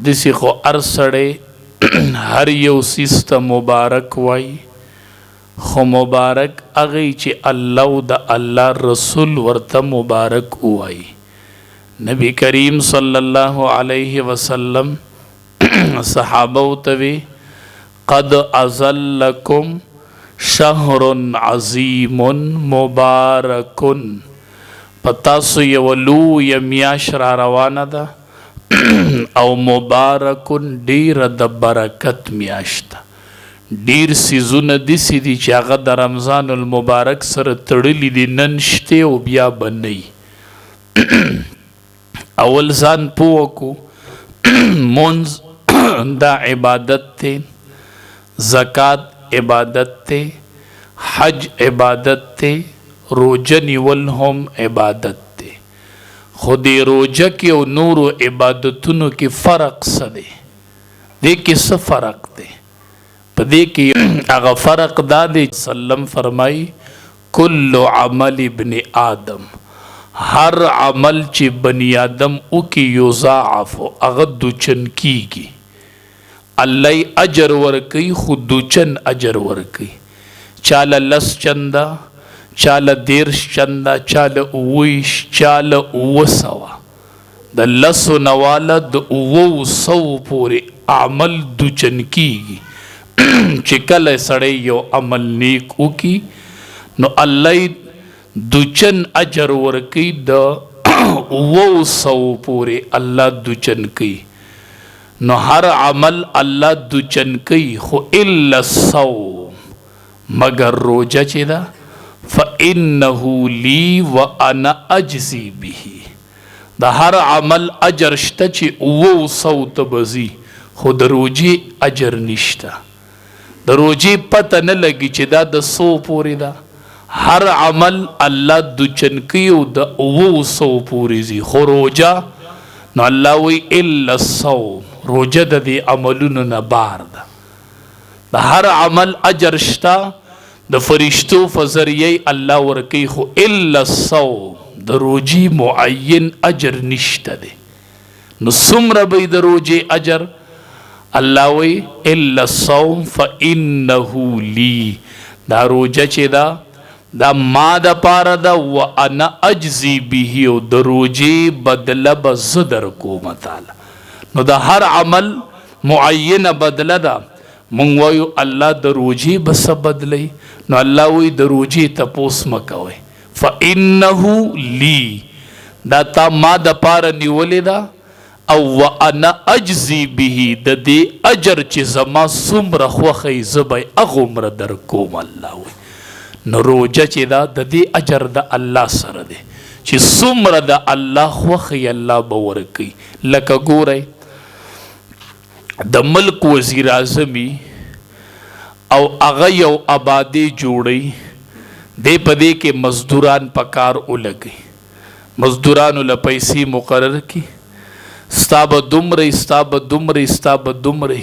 دسی خو ارسڑے هر یو سیست مبارک وای خو مبارک اغی چی اللہ و دا اللہ رسول ورطا مبارک وای. نبی کریم صلی اللہ علیہ وسلم صحابہ توی قد ازلکم شهر عظیم مبارک پتاسو یولو یمیاش را روانه ده او مبارکن ډیر د برکت میاشت ډیر سیزونه دسی دي چې هغه د رمضان المبارک سره تړلی دي نن شته او بیا بنئ. اول ځان پوه کو مونز دا عبادت ته، زکات عبادت ته، حج عبادت ته، روزه نیول هم عبادت ته. خودی روزه کې او نور عبادتونو کې فرق څه دی؟ دې کې څه فرق دی؟ په دې کې هغه فرق دا دی سلم فرمای کل عمل ابن آدم، هر عمل چې بنی آدم او کې یضاعف هغه دوچن کیږي. الله اجر ورکي خود دوچن اجر ورکي. چاله لس چندا، چاله دیرش چندا، چاله اویش، چاله اوسوا. د لسو نواله د اوو سو پورې عمل دوچن کیږي. چې کله سړی یو عمل نیک وکي نو الله دوچن اجر ورکي د اوو سو پورې الله دوچن کوي. نو هر عمل الله دوچن کوي خو الا الصوم مگر روزه چې ده فإنه لی وانا اجزی به. د هر عمل اجر شته چې اوو سو ته بزي خو د روزې اجر نشته. د روزې پته نه لګي چې دا د سو پورې ده. هر عمل الله دوچن کوي او د اوو سو پورې زی خو روزه نو الله وی الا الصوم روزه د دې عملونو نه بار ده. د هر عمل اجر شته د فرشتو فزریه الله ورکی خو الا الصوم د روزي معین اجر نشته دی. نو څومره به د روزي اجر؟ الله وی الا الصوم فانه لی. دا روزه چې دا ما د پاره ده وانا اجزی به او د روزي بدله به زه درکوم تعالی. نو د هر عمل معینه بدله ده. مونږ وایو الله د روزي بس بدلی نو الله وی د روزي تپوس مکوي فانه لی. دا تا ما د پاره نیولې ده او وانا اجزی به د دې اجر چې زما څومره خوښی زه به هغومره در کوم. الله وی نو روزه چې دا د دې اجر د الله سره دی چې څومره د الله خوښی الله به ورکوي. لکه ګورئ د ملک وزیر اعظمي او هغه یو آبادی جوړی دی په دې کې مزدوران په کار ولګي. مزدورانو له پیسې مقرر کی ستا به دومره ستا به دومره ستا به دومره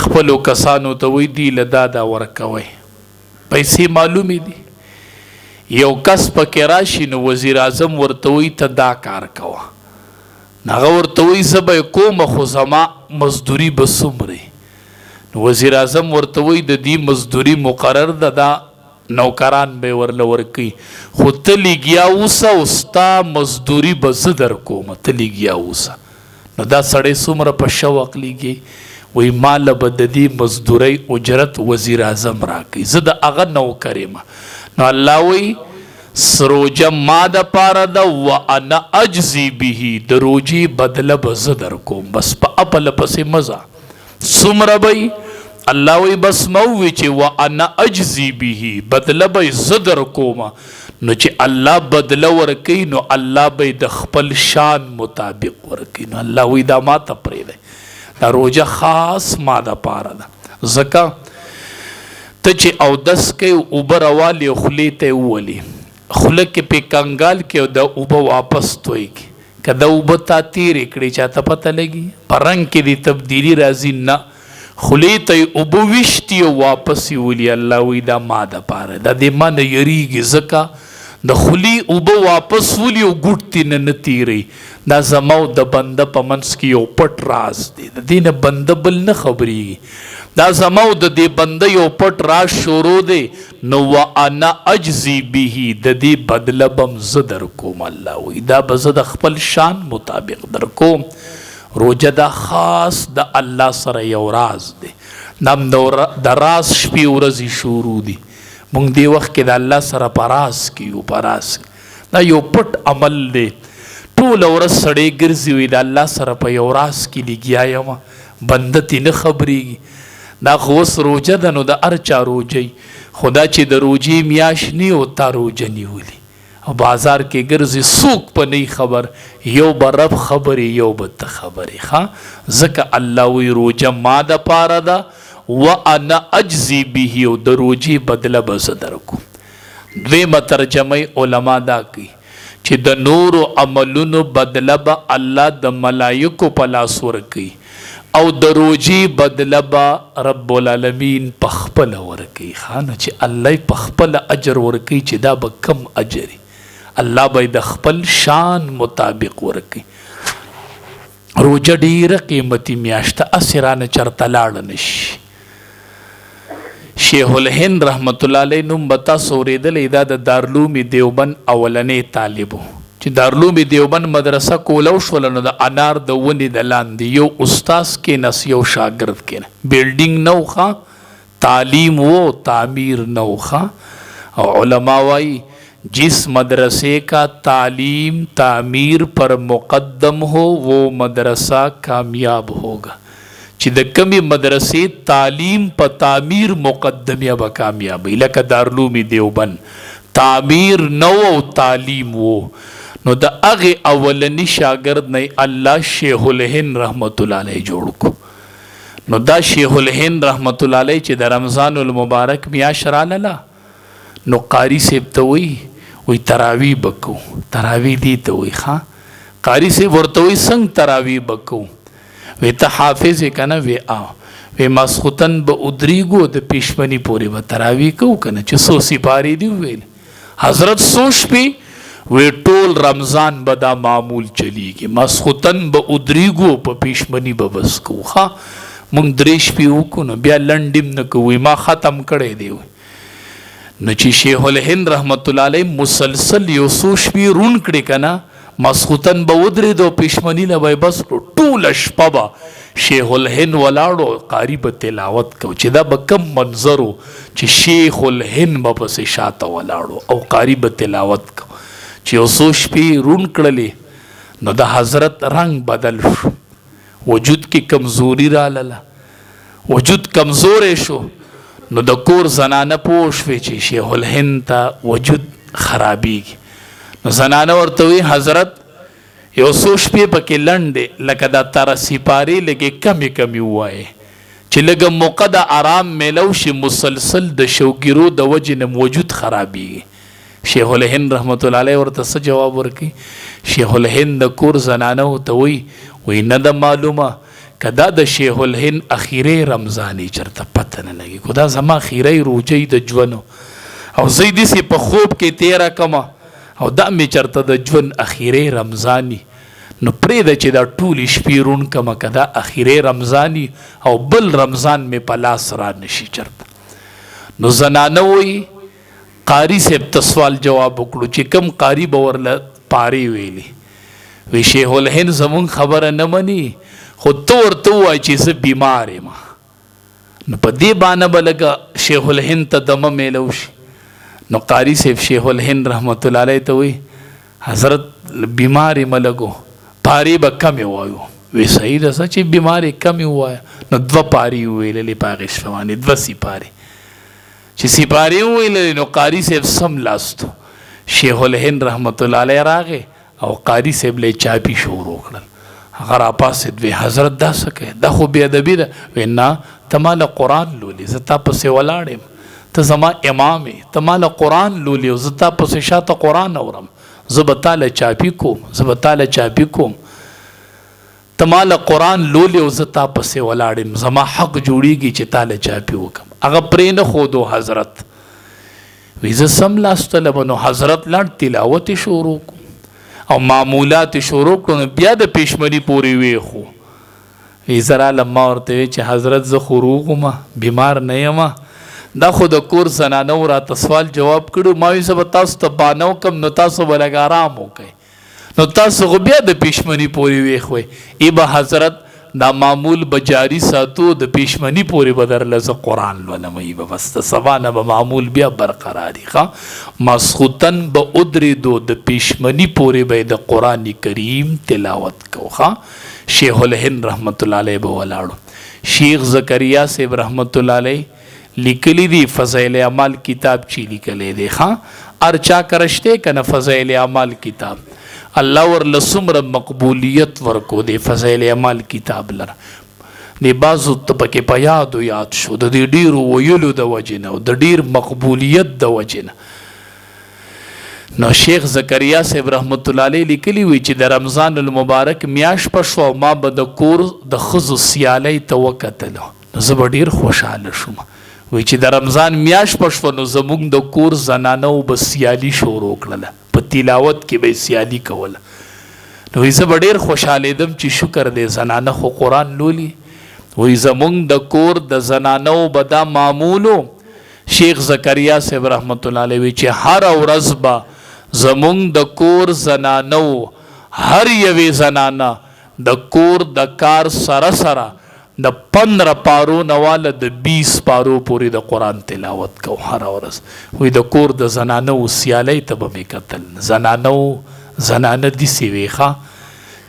خپلو کسانو ته وی دی له دا ورکوئ. پیسې معلومې دي. یو کس پکې راشي نو وزیر اعظم ورته وی ته دا کار کوه. هغه ورته وی زه به یې کوم خو زما مزدوري به څومره؟ نو وزیر اعظم ورته وی د دې مزدوري مقرر ده دا نوکران به ورله ورکوي خو ته لګیا اوسه او ستا مزدوري به زه در کوم ته لګیا اوسه. نو دا سړی څومره په شوق لګي وی ماله به د دې مزدورۍ اجرت وزیر اعظم راکوي زه د هغه نوکر یم. نو الله وی روزه ما د پاره ده وانا اجزی به د روزي بدله به زه در کوم. بس په اپله پسې مزه څومره به الله وی بس مووی چې وانا اجزی به بدله به زه در کوم. نو چې الله بدله ورکوي نو الله به د خپل شان مطابق ورکوي. نو الله وی دا ما ته پرېږدی دا روزه خاص ما د پاره ده. ځکه ته چې اودس کوې اوبه راوالې او خولې ته یې وولې خوله کې پې کنګال کې او د اوبه واپس توی کې که د اوبه تا تیرې کړې چاته پته لګي په رنګ کې دې تبدیلي راځي نه خولې ته یې اوبه ویشتي او واپس یې ولي. الله وی دا ما د پاره ده دې ما نه یریږي ځکه د خلی اوبه واپس ولي او ګوټ تینه نه تیری. دا زما او د بنده په منځ کې یو پټ راز دی، د دې نه بنده بل نه خبرېږي. دا زما او د دې بنده یو پټ راز شروع دی. نو وانا اجزي به، د دې بدله بم زه در کوم. الله وایي دا به زه د خپل شان مطابق در کوم. روجه دا خاص د الله سره یو راز دی. نام د راز شپې ورځې شروع دي. مونږ دې وخت کې د الله سره پراز کیو. پراز دا یو پټ عمل دی. ټول ورځ سړی ګرځي وي د الله سره په یو راز کې لګیا یم، بنده تې نه خبرېږي. دا خو اوس روجه ده، نو د هر چا روجه خدا چې د روجې میاشت نه او تا روجه نیولي او بازار کې ګرځي، څوک په نه خبر، یو به رب خبرې یو به ته خبرې. ښه ځکه الله وی روجه ما د پاره ده وانا اجزي به، او د روجې بدله به زه درکوم. دویمه ترجمه علما دا کوي چې د نورو عملونو بدله به الله د ملایکو په لاس ورکوي او د روجې بدله به رب العالمین په خپله ورکوي. نو چې الله په خپله اجر ورکوي چې دا به کم اجري، الله به د خپل شان مطابق ورکوي. روجه ډیره قیمتي میاشت ده، هسې رانه چرته لاړه نشي. شیخ الهند رحمت الله علیه نوم به تاسو اورېدلی، دا د دارالعلوم دیوبند اولنی طالب و چې دارالعلوم دیوبند مدرسه کوله وشوله، نو د انار د ونې د لاندې یو استاذ کېناست، یو شاګرد کېناست. بیلډینګ نه و، تعلیم و تعمیر نه و. او علما وایي जिस मदरसे का तालीम तामीर पर मुक़द्दम हो वो मदरसा कामयाब होगा. چې د کمی مدرسې تعلیم په تعمیر مقدم یا به کامیاب وي. لکه دارالعلوم دیوبند تعمیر نو او تعلیم وو، نو د هغې اولني شاګرد نه الله شیخ الهند رحمت الله علیه جوړ کو. نو دا شیخ الهند رحمت الله علیه چې د رمضان المبارک میاشت راله، نو قاری صاحب ته وی تراوی بکو. تراوی دی ته وی قاری صاحب ورته وی څنګه تراوی بکو؟ وی ته حافظ یې که نه؟ وی وی ماسخوتن به ادریږو د پیشمني پورې به تراوی کوو که نه، چې څو سپارې دي وویل. حضرت څو شپې؟ وی ټول رمضان به دا معمول چلیږي، ماسخوتن به ادریږو په پیشمني به بس کوو. مونږ 3 شپې وکړو نو بیا لنډیم نه کوو، ما ختم کړی دی. نو چې شیخ الهند رحمت الله علیه مسلسل یو څو شپې رون کړي که نه، ماسخوتن به ودرېدو پیشمني نه به یې بس کړو، ټوله شپه به شیخ الهند ولاړو، قاري به تلاوت کو. چې دا به کم منظر و چې شیخ الهند به پسې شاته ولاړو او قاري به تلاوت کو. چې یو څو شپې رون کړلې نو د حضرت رنگ بدل شو، وجود کې کمزوري راغله، وجود کمزوری شو. نو د کور زنانه پوه شوې چې شیخ الهند ته وجود خرابېږي. نو زنانه ورته وی حضرت یو څو شپې پکې لنډې، لکه دا تره سپارې لږې کمې کمې ووایې چې لږه موقع د آرام میلو شي، مسلسل د شوګیرو د وجې نه وجود خرابېږي. شیخ الهند رحمت الله علیه ورته څه جواب ورکوي؟ شیخ الهند د کور زنانه ورته وی نه ده معلومه که دا د شیخ الهند اخیری رمضانی چرته پته نه لګي، خو دا زما اخیری روجۍ د ژوند او زه یې داسې په خوب کې تیره کمه او دا مې چرته د ژوند اخیری رمضانی، نو پرېږده چې دا ټولې شپې رون کمه که دا اخیری رمضانی او بل رمضان مې په لاس را نشي چرته. نو زنانه وایي قاری صاحب ته سوال جواب وکړو چې کوم قاری به ورله پارې ویلي. وی شیخ الهند زمونږ خبره نه مني، خو ته ورته ووایه چې زه بیمار یم. نو په دې بانه به لږه شیخ الهند ته دمه میلو شي. نو قاری صاحب شیخ الهند رحمت الله علیه ته وی حضرت بیمار یم لږو، پارې به کمې ووایو. وی صحیح ده څه چې بیمار یې کمې ووایه. نو 2 پارې وویللې په هغې شپه باندې 2 سپارې. چې سپارې وویللې نو قاری صاحب سملاستو شیخ الهند رحمت الله علیه راغی او قاری صاحب له چاپی شروع کړل. هغه راپاسېد وی حضرت دا څه کوې؟ دا خو بې ادبي ده. وی نه ته ما له قرآن لولې، زه تا پسې ولاړ یم، ته زما امام یې، ته ما له قرآن لولې او زه تا پسې شاته قرآن اورم، زه به تا له چاپي کوم، زه به تا له چاپي کوم. ته ما له قرآن لولې او زه تا پسې ولاړ یم، زما حق جوړېږي چې تا له چاپي وکړم. هغه پرې نه ښودو حضرت. وی زه سملاستلم نو حضرت لاړ تلاوت یې شروع کړو او معمولات یې شروع کړو نو بیا د پیشمني پورې ویښو. وی زه رالم ما ورته وی چې حضرت زه خو روغ وم بیمار نه یم دا خو د کور زنانو راته سوال جواب کړو ما وی زه به تاسو ته بانه وکړم نو تاسو به لږ ارام وکئ نو تاسو خو بیا د پیشمني پورې ویښ وئ ای به حضرت دا معمول به جاری ساتو د پیشمني پورې به درله زه قرآن لولم ای به بس د سبا نه به معمول بیا برقراري ښه ماسخوتن به ودرېدو د پیشمني پورې به د قرآن کریم تلاوت کو ښه شیخ الهند رحمت الله علیه به ولاړو شیخ زکریا صاحب رحمت الله علیه لیکلی دی فضائل اعمال کتاب چی لیکلی دی ښه ارچا کرشته کنه فضائل اعمال کتاب الله ورله څومره مقبولیت ورکو دی فضائل اعمال کتاب لره دی بعضو ته پکې په یاد شو د دې ډیرو ویلو د وجې نه او د ډیر مقبولیت د وجې نه. نو شیخ زکریا صاحب رحمت الله علیه لیکلی وی چې د رمضان المبارک میاش په شو ما به د کور د ښځو سیالۍ ته وکتلو نو زه به ډیر خوشحاله شوم وی چې د رمضان میاش په شو نو زموږ د کور زنانو به سیالي شروع کړله په تلاوت کې به سیالي کوله نو وی زه به ډیر خوشحالېدم چې شکر دی زنانه خو قرآن لولي وی زموږ د کور د زنانو به دا معمولو شیخ زکریا صاحب رحمت الله علیه وی چې هر ورځ به زمونږ د کور زنانو هر یوې زنانه د کور د کار سره سره د 15 پارو نواله د 20 پارو پورې د قرآن تلاوت کو هر ورځ وی د کور د زنانو سیالۍ ته به مې کتل زنانه داسې وې ښه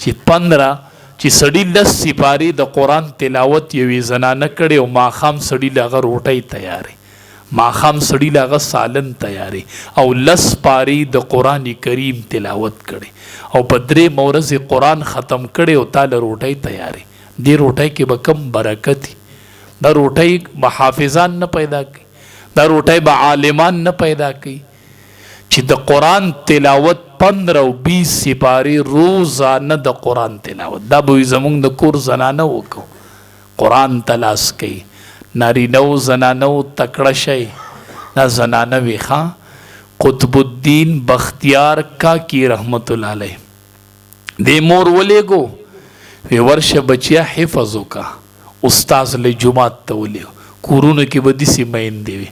چې 15 چې سړي 10 سپارې د قرآن تلاوت یوې زنانه کړې او ماښام سړي له هغه روټۍ تیارې ماخام سړی لاغه سالن تیاری او لس پاری د قرآن کریم تلاوت کړي او په درې مورز قرآن ختم کړي او تاله روټۍ تیاری دی روټۍ کې به کم برکت دا روټۍ به حافظان نه پیدا کړي دا روټۍ به عالمان نه پیدا کړي چې د قرآن تلاوت 15 او 20 سپاری روزانه د قرآن تلاوت دا به زمونږ د کور زنانه وکړو قرآن تلاس کوي نارینو زنانو تکړه شي نا زنانه وی ښه قطب الدین بختیار کاکی رحمت الله علیه دی مور ولېږو وی ورشه بچیا حفظ وکړه استاذ له جمعات ته ولېږو کورونو کې به داسې میندې وي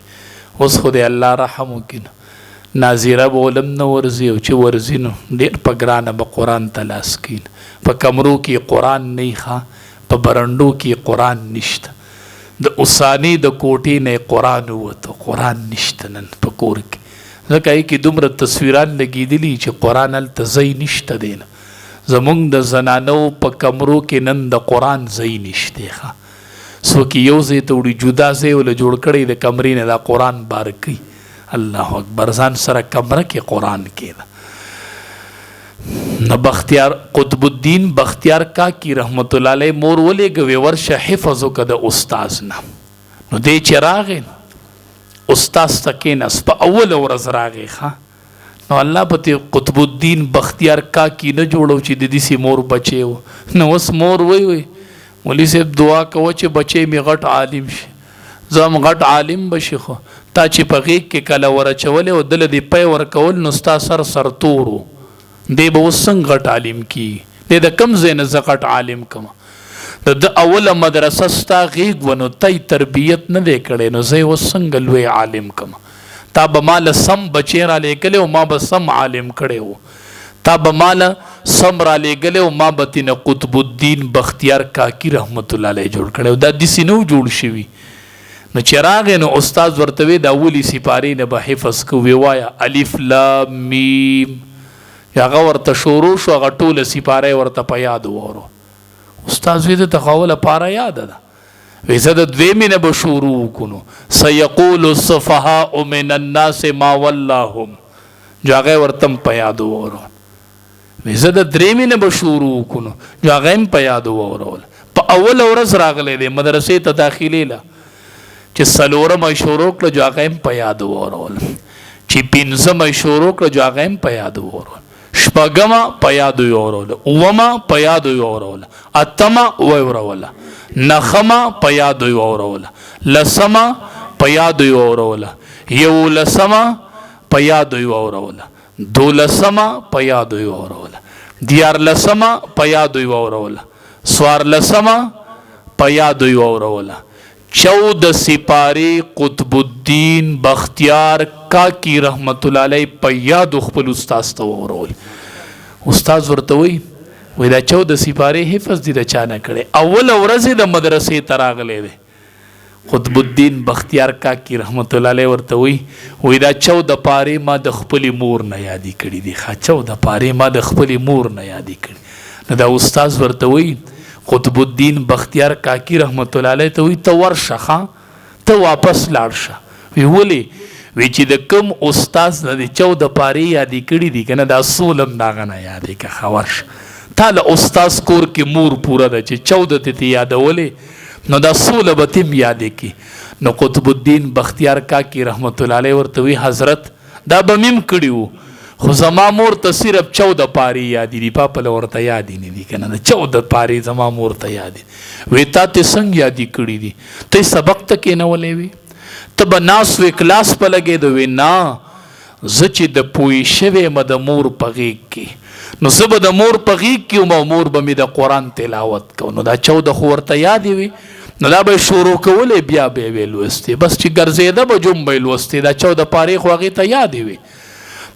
اوس خو دی الله رحم وکړي ناظره به ولم نه ورځي او چې ورځي نو ډېر په ګرانه به قرآن تلاس کړي په کمرو کې قرآن نه ښه په برنډو کې قرآن نشته د اوسانی د کوټې نه قرآن ووته قرآن نشته نن په کور کې ځکه یې کې دومره تصویران لګېدلي چې قرآن هلته ځای نشته دی نه زمونږ د زنانو په کمرو کې نن د قرآن ځای نشته ښه څوک یو ځای ته وړي جدا ځای وله جوړ کړی د کمرې نه دا قرآن بار کوي الله اکبر ځان سره کمره کې قرآن کېده نو بختیار قطب الدین بختیار کاکی رحمت الله علیه مور ولېږه ورشه حفظ وکړه د استاذ نه نو دی چې راغی استاذ ته کېناست په اوله ورځ راغی ښه نو الله په قطب الدین بختیار کاکی نه جوړو چې د داسې مور بچی و نو اوس مور وی مولوي صاحب دعا کوه چې بچی مې غټ عالم شي زه هم غټ عالم بشي خو تا چې په غېږ کې کله ورچولې او دله دې پی ورکول نو ستا سر تور و دی به اوس څنګه غټ عالم کی دی د کم ځای نه زه غټ عالم کم د اوله مدرسه ستا غېږ و نو تی تربیت نه دی کړی نو زه یې اوس څنګه لوی عالم کم تا به ماله سم بچی را لیږلی او ما به سم عالم کړی و تا به ماله سم را لیږلی او ما به تینه قطب الدین بختیار کاکی رحمت الله علیه جوړ کړی او دا داسې نه و جوړ شوي نو چې راغی نو استاد ورته وی د اولي سپارې نه به حفظ کو وی وایه الف لام میم هغه ورته شروع شو هغه ټوله سپاره ورته په یاد وورو استاد وی ته خو له پاره یاد ده وی زه د دویمې نه به شروع وکړو سیقول السفهاء من الناس ما ولاهم جو هغه ورته په یاد وورو وی زه د درېمې نه به شروع وکړو جو هغه هم په یاد وورول په اوله ورځ راغلی دی مدرسې ته داخلي له چې څلورمه شروع کړه جو هغه هم په یاد وورول چې پنځمه شروع کړه جو هغه هم په یاد وورول شپږمه په یادو یې اومه په یادو یې اتمه ویوروله نخمه په یادو یې لسمه په یادو یې یولسمه په یادو یې واوروله، 12 په یادو یې واوروله، 14 په یادو یې واوروله، 14 په یادو یې واوروله، 14 سپارې قطب الدین بختیار کاکی رحمت الله علیه په یادو خپل استاذ ته واورول. استاذ ورته وی دا 14 سپارې حفظ دي د چا نه کړی، اول ورځ د مدرسې ته راغلی دی. قطب الدین بختیار کاکی رحمت الله علیه ورته وی دا 14 پارې ما د خپلې مور نه یادې کړي دي. 14 پارې ما د خپلې مور نه یادې کړي. نو دا استاذ ورته وی قطب الدین بختیار کاکی رحمت الله علیه ته وی ته ورشه، ته واپس لاړ شه. وی ولې؟ وی چې د کوم استاذ نه د 14 پارې یادې کړي دي که نه دا سولم داغه نه یادې که ورشه. تا له استاذ کور کې مور پوره ده چې 14 ته یادولې نو دا سوله به تیم یادې کی. نو قطب الدین بختیار کاکی رحمت الله علیه ورته وی حضرت دا به میم کړي وو خو زما مور ته صرف 14 پارې یادې دي، پاپله ورته یادې نه دي که نه، 14 پارې زما مور ته یادې. وی تا ته څنګه یادې کړي دي؟ ته سبق ته کېنولی وي؟ ته به ناس وې کلاس په لګېده؟ وی نه، زه چې د پوه شوی م د مور په غېږ کې، نو زه به د مور په غېږ کې وم او مور به مې د قرآن تلاوت کو. نو دا 14 خو ورته یادې وي، نو دا به یې شروع کولی، بیا به یې لوستې، بس چې ګرځېده به جوم به یې لوستې. دا 14 پارې خو هغې ته یادې وي.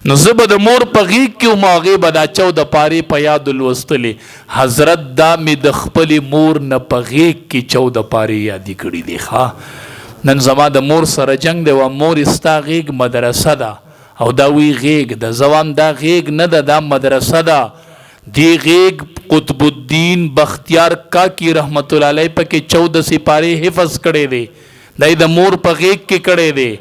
نو زه به د مور په غېږ کې وم، هغې به دا 14 پارې په یادو لوستلې. حضرت دا مې د خپلې مور نه په غېږ کې 14 پارې یادې کړي دي. نن زما د مور سره جنگ دی، و مور ستا غېږ مدرسه ده او دا وی غېږ ده. زوام دا غېږ نه ده، دا مدرسه ده. دی غېږ قطب الدین بختیار کاکی رحمت الله علیه پکې 14 سپارې حفظ کړی دی، دا د مور په غېږ کې کړی دی.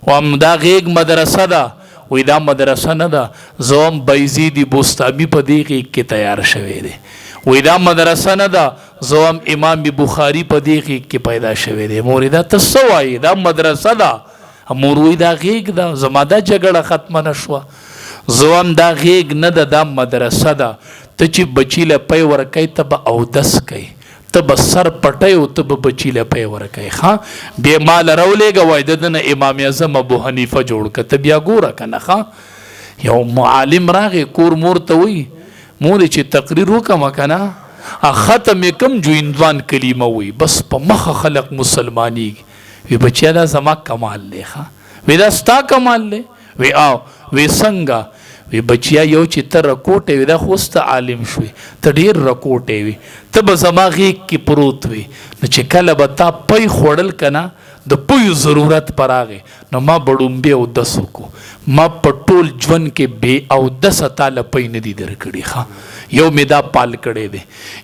او دا غېږ مدرسه ده. وی دا مدرسه نه ده، زوم بایزید بوستامی په دې غېږ کې تیار شوی دی. وی دا مدرسه نه ده، زوم امام بخاری په دې غېږ کې پیدا شوی دی. مور دا ته څه وایې؟ دا مدرسه ده. مور وی دا غېږ ده، زما دا جګړه ختمه نه شوه. زوم دا غېږ نه ده، دا مدرسه ده. ته چې بچي له پی ورکوې ته به اودس کوې، ته به سر پټی او ته به بچي له پی ورکوې. بیا ما له راولېږه وایي د ده نه امام اعظم ابو حنیفه جوړ که. ته بیا ګوره که نه. یو معلم راغی کور، مور ته وایي مورې چې تقریر وکړمه که نه ختم یې کم جویندوان کلیمه وایي، بس په مخه خلق مسلمانېږي. وی بچیا دا زما کمال دی. وی دا ستا کمال دی؟ وی آو. وی څنګه؟ وی بچیا یو چې ته رکوټې وي، دا خو اوس ته عالم شوې، ته ډېر رکوټې وي، ته به زما غېږ کې پروت وي. نو چې کله به تا پی خوړل که نه د پویو ضرورت پر راغی نو ما به ډومبې اودس وکړو. ما په ټول ژوند کې بې اودسه تا له پی نه دي درکړي. یو مې دا پال کړی دی.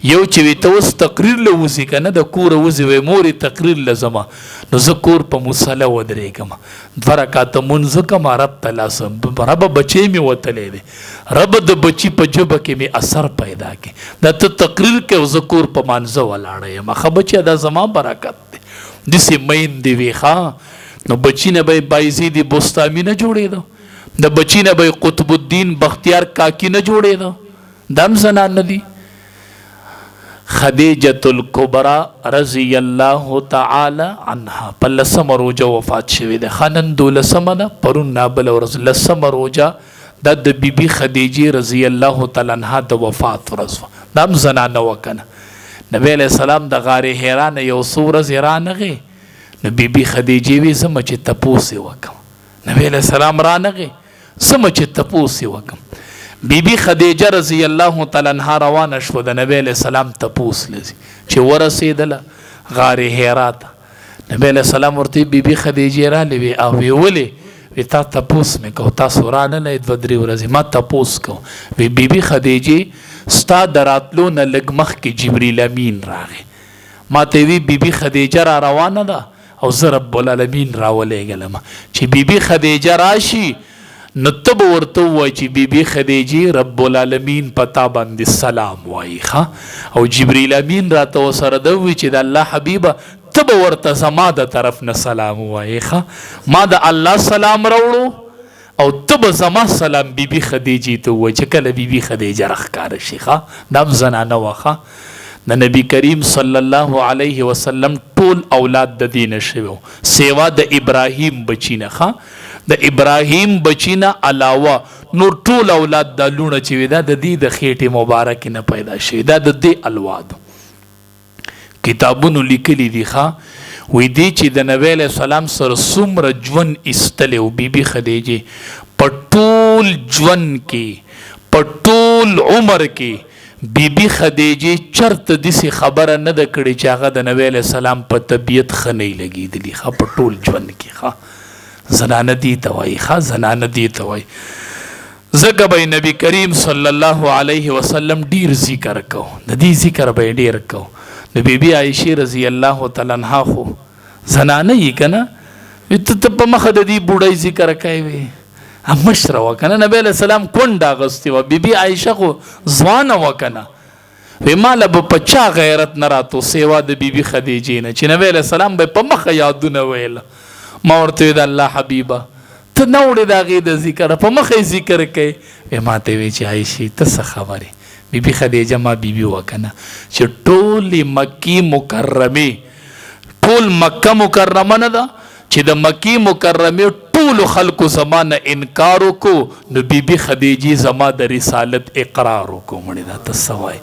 یو چې وي ته اوس تقریر له وځي که نه، د کوره وځي وی مورې تقریر له ځمه، نو زه کور په مصله ودرېږم، 2 رکعته مونځ وکړم، رب ته لاسم، ربه بچی مې وتلی دی، ربه د بچي په ژبه کې مې اثر پیدا کړي. دا ته تقریر کوې او زه کور په مانځه ولاړه یم. ښه بچیه دا زما برکت دی. داسې میندې وي. نو بچي نه به یې بایزید بوستامي نه جوړېده، د بچي نه به یې قطب الدین بختیار کاکی نه جوړېده. دا هم زنان نه دي. خدیجة الکبرا رضی الله تعالی عنها په 10مه روژه وفات شوې ده. نن 12مه ده، پرون نابله ورځ 10مه روژه دا د بیبي خدیجې رضی الله تعالی عنها د وفات ورځ وه. دا هم زنانه وه که نه. نبی علیه السلام د غار حرا نه یو څو ورځې رانغې، نو بیبي خدیجې وی زما چې تپوس یې وکړم. نبی علیه السلام رانغې، زما چې تپوس یې وکړم. بیبي خدیجه رضی الله تعالی عنها روانه شوه د نبی علیه السلام تپوس لذي چې ورسېدله غار حرا ته. نبی علیه السلام ورته بیبي خدیجې راغلې وی او وی ولې؟ وی تا تپوس مې کو، تاسو رانغلئ 2-3 ورځې، ما تپوس کو. وی بیبي خدیجې ستا د راتلو نه لږ مخکې جبریل امین راغی، ما ته وی بیبي خدیجه را روانه ده او زه رب العالمین راولېږلم چې بیبي خدیجه راشي نو ته به ورته ووایي چې بیبي خدیجې رب العالمین په تا باندې سلام وایي. او جبریل امین راته ورسره ده ووایي چې د الله حبیبه ته به ورته زما د طرف نه سلام وایي. ما د الله سلام راوړو او ته به زما سلام بیبي خدیجې ته ووایي چې کله بیبي خدیجه راښکاره شي. دا هم زنانه وه. د نبی کریم صلی الله علیه وسلم ټول اولاد د دې نه شوي، سیوا د ابراهیم بچي نه. د ابراهیم بچینا علاوه نور ټول اولاد د لونه چې وي دا د دې د خېټې مبارک نه پیدا شي، دا د دې الواد کتابونو لیکلي دي. ښه وی دی چې د نبی علیہ السلام سره څومره ژوند ایستلی و بیبي خدیجې په ټول ژوند کې په ټول عمر کې بیبي خدیجې چرته داسې خبره نه ده کړې چې هغه د نبی علیہ السلام په طبیعت ښه نه لګېدلي. ښه په ټول ژوند کې ښه زنانه دی ته وایي، ښه زنانه دی ته وایي. ځکه به نبی کریم صلی الله علیه وسلم ډیر ذکر کو، د دې ذکر به ډیر کو. د بیبي عایشې رضی الله تعالی عنها خو زنانه یې که نه ته په مخه د دې بوډۍ ذکر کوي مشره وه که نه. نبی علیه السلام کونډه اغوستې وه، بیبي عایشه خو ځوانه وه که نه. وی ماله به په چا غیرت نه راتو سیوا د بیبي خدیجې نه چې نبی علیه السلام به په مخه یادونه ویله. ما ورته وی د الله حبیبه ته نه وړې د هغې د ذکر په مخه یې ذکر کوي. وی ما ته وی چې عایشې ته څه خبرې بیبي خدیجه ما بیبي وه که نه چې ټولې مکې مکرمې ټول مکه مکرمه نه ده چې د مکې مکرمې ټولو خلکو زما نه انکار وکړو نو بیبي خدیجې زما د رسالت اقرار وکړو. مړې دا ته څه وایي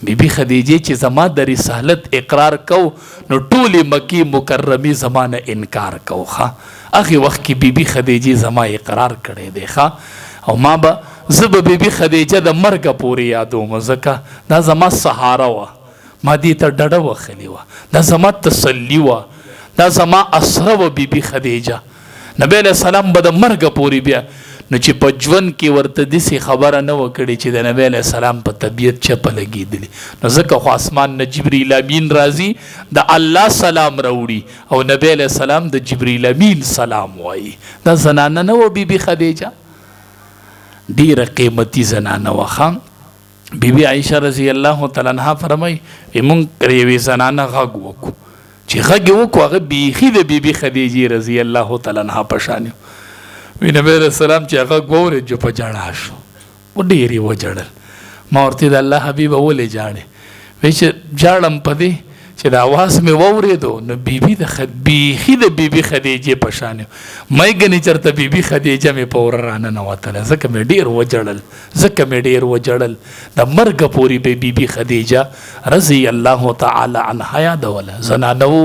بیبي خدیجې چې زما د رسالت اقرار کو نو ټولې مکې مکرمې زما نه انکار کو. ښه هغې وخت کې بیبي خدیجې زما اقرار کړی دی. ښه او ما به زه به بیبي خدیجه د مرګه پورې یادوم ځکه دا زما سهاره وه، ما دې ته ډډه وخلې وه، دا زما تسلي وه، دا زما اسره وه بیبي خدیجه. نبی علیہ السلام به د مرګه پورې بیا نو چې په ژوند کې ورته داسې خبره نه وه کړې چې د نبی علیہ السلام په طبیعت چپه لګېدلې. نو ځکه خو اسمان نه جبریل امین راځي د الله سلام راوړي او نبی علیہ السلام د جبریل امین سلام وایي. دا زنانه نه وه بیبي خدیجه، ډیره قیمتي زنانه وه. ښه بیبي عایشه رضی الله تعالی عنها فرمایي موږ یوې زنانه غږ وکړو چې غږ یې وکړو هغه بیخي د بیبي خدیجې رضی الله تعالی عنها په شان وي. نبی علیہ السلام چې هغه واورېد جو په ژړا شو و ډېر یې وژړل. ما ورته د الله حبیبه ولې ژاړې؟ وایي چې ژاړم په دې چې د اواز مې واورېدو نو بیبي بیخي د بیبي خدیجې په شان مې ګنې چېرته بیبي خدیجه مې په وره راننوتله ځکه مې ډېر وژړل. د مرګه پورې به بیبي خدیجه رضی الله تعالی عنها یادوله. زنانه وو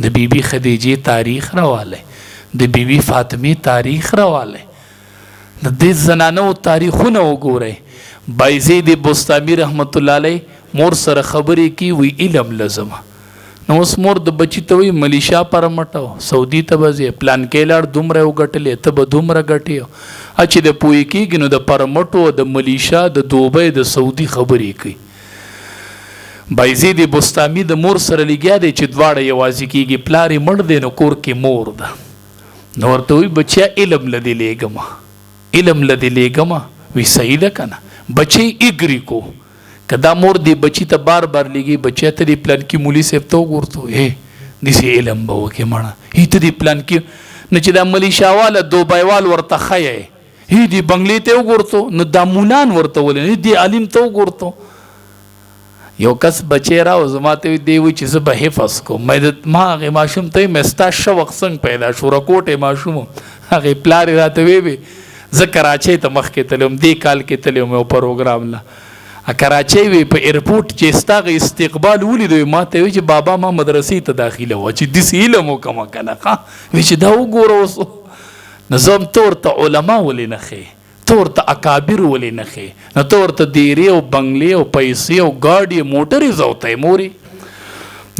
د بیبي خدیجې تاریخ راوالی، د بیبي فاطمې تاریخ راوالی. د دې زنانو تاریخونه وګورئ. بایزید بستامي رحمت الله علیه مور سره خبرې کی وی علم لازمه. نو اوس مور د بچی ته وی ملیشا پر مټو سعودي ته به پلان کې لاړ دومره وګټلې ته به دومره ګټې چې د پوی کېږي نو د پر مټو د ملیشا د دوبۍ د سعودي خبرې کوي. بایزید بستامي د مور سره لګیا دی چې دواړه یوازې کېږي، پلار یې مړ دی نو کور کې مور ده. نو ورته وی بچیا علم لدې لېږمه وی صحیح ده که نه. بچی اګري کو که دا مور دی بچی ته بار بار لګي بچی ته دی پلان کې مولي صاحب ته وګورته داسې علم به وکړې مړه هی ته دی پلان کې نه چې دا ملیشاواله دوبایوال ورته ښیی هی دی بنګلې ته وګورته نو دا مولان ورته ولې دی عالم ته وګورته. یو کس بچی راو زما ته دی وی چې زه به حفظ کوم. ما هغې ماشوم ته مې ستا شوق څنګه پیدا شو رکوټې ماشوم هغې پلار یې راته وی زه کراچۍ ته مخکې تللی وم دې کال کې تللی وم یو پروګرام نه کراچۍ وی په ایرپورټ چې ستا هغه استقبال ولیدو ما ته وی چې بابا ما مدرسې ته داخله وه چې داسې علم وکړمه که نه وی چې دا وګوره اوس نو زه هم ته ورته علما ولې نه ښې ته ورته اکابر ولې نه ښې نو ته ورته دیرې او بنګلې او پیسې او ګاډي موټرې زوتی مورې.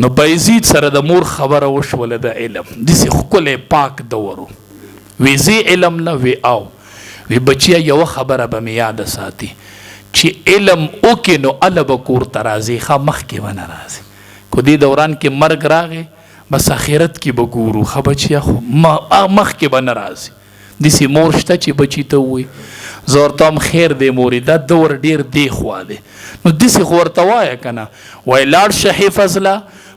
نو بایزید سره د مور خبره وشوله د علم داسې ښکلی پاک دورو وی زی علم نه وی او وی بچیا یو خبره به مې یاده ساتي چې علم وکې نو اله به کور ته راځي ښه مخکې به نه راځي. کو دې دوران کې مرګ راغی بس آخرت کې به ګورو ښه بچیا خو مخکې به نه راځي. داسې مور شته چې بچي ته ووایي زه ورته هم خیر دی مورې دا دور ډېر دی خوا دی نو داسې خو ورته وایه که نه وایي لاړ شه حفظ له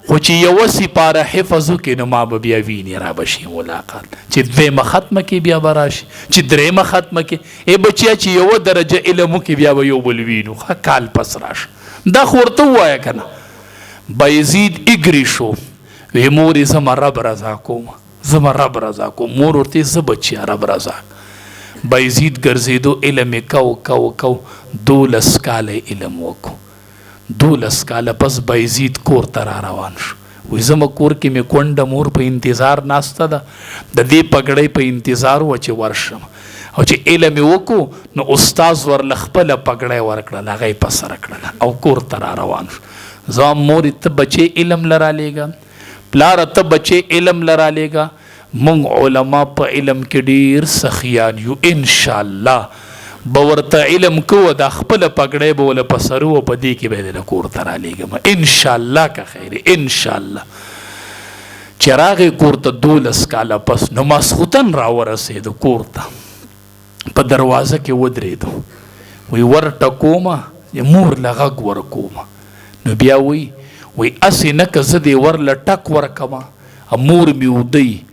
خو چې یوه سپاره حفظ وکړي نو ما به بیا وینې را به شي ملاقات چې دویمه ختمه کې بیا به راشي چې درېیمه ختمه کې ای بچیا چې یوه درجه علم وکړي بیا به یو بل وینو ښه کال پس راشه دا خو ورته ووایه که نه. بایزید اګري شو وی مورې زه رب رضا کوم زما رب رضا کو. مور ورته زه بچیا رب رضا. بایزید ګرځېدو علم یې کو 12 کاله علم وکړو. 12 کاله پس بایزید کور ته را روان شو. وی زما کور کې مې کونډه مور په انتظار ناسته ده، د دې پګړۍ په انتظار و چې ورشم. او چې علم یې وکړو نو استاذ ورله خپله پګړۍ ورکړله، هغه یې په سره کړله او کور ته را روان شو. زما مورې ته بچې علم له رالیږه، پلاره ته بچې علم له رالیږه. موږ علما په علم کې ډېر سخیان یو. انشاءالله به ورته علم کوو، دا خپله پګړۍ به وله په سر و، په دې کې به یې د کور ته رالیږم انشاءالله که خیر انشاءالله. چې راغی کور ته 12 کاله پس نو ماسخوتن راورسېدو کور ته، په دروازه کې ودرېدو. وی ورټکومه مور له غږ ورکومه. نو بیا وی اسې نه که زه دې ورله ټک ورکمه، مور مې ودی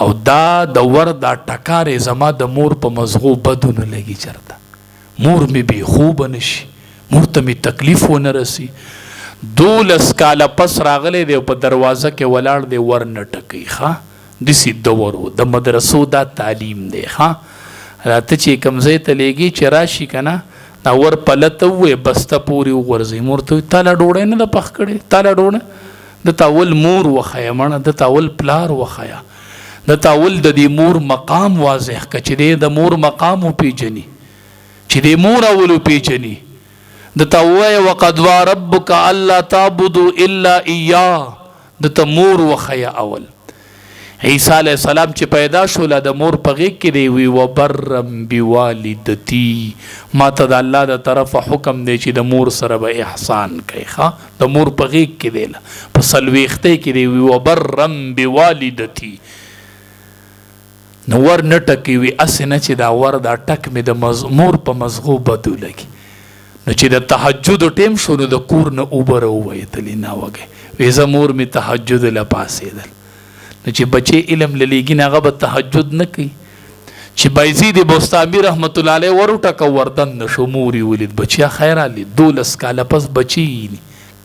او دا د ور دا ټکارې زما د مور په مزغو بدو نه لګي، چرته مور مې بې خوبه نشي، مور ته مې تکلیف ونه رسي. 12 کاله پس راغلی دی او په دروازه کې ولاړ دی، ور نه ټکوي. ښه داسې دورو د مدرسو دا تعلیم دی. ښه راته چې کوم ځای ته لیږي چې راشي که نه، دا ور پلته ووایې بسته پورې وغورځوي. مور ته وایي تا لا ډوډۍ نه ده پخ کړې، تا لا ډوډۍ د تا اول مور وښیه، مړه د تا اول پلار وښیه، د تا اول د دې مور مقام واضح که چې دی د مور مقام وپېژني، چې دی مور اول وپېژني. د تا ووایه وقد وا ربک الا تعبدوا الا ایاه، د تا مور وښیه اول. عیسی علیه السلام چې پیدا شوله د مور په غېږ کې دی، وی وبرم بوالدتي، ما ته د الله د طرفه حکم دی چې د مور سره به احسان کوي. ښه د مور په غېږ کې دی، په څلوېښتۍ کې دی، وی وبرم بوالدتي. نو ور نه ټکوي، وي اسې نه چې دا ور دا ټک مې د مور په مزغو بدو لګي. نو چې د تهجد ټیم شو نو د کور نه اوبه راووتلې ناوګی، وی زه مور مې تهجد له پاڅېدل. نو چې بچې علم له لیږي نه هغه به تهجد نه کوي. چې بایزید بستامي رحمت الله علیه ورټکه وردن نه شو، مور یې ولید بچیا خیر علي 12 کاله پس بچی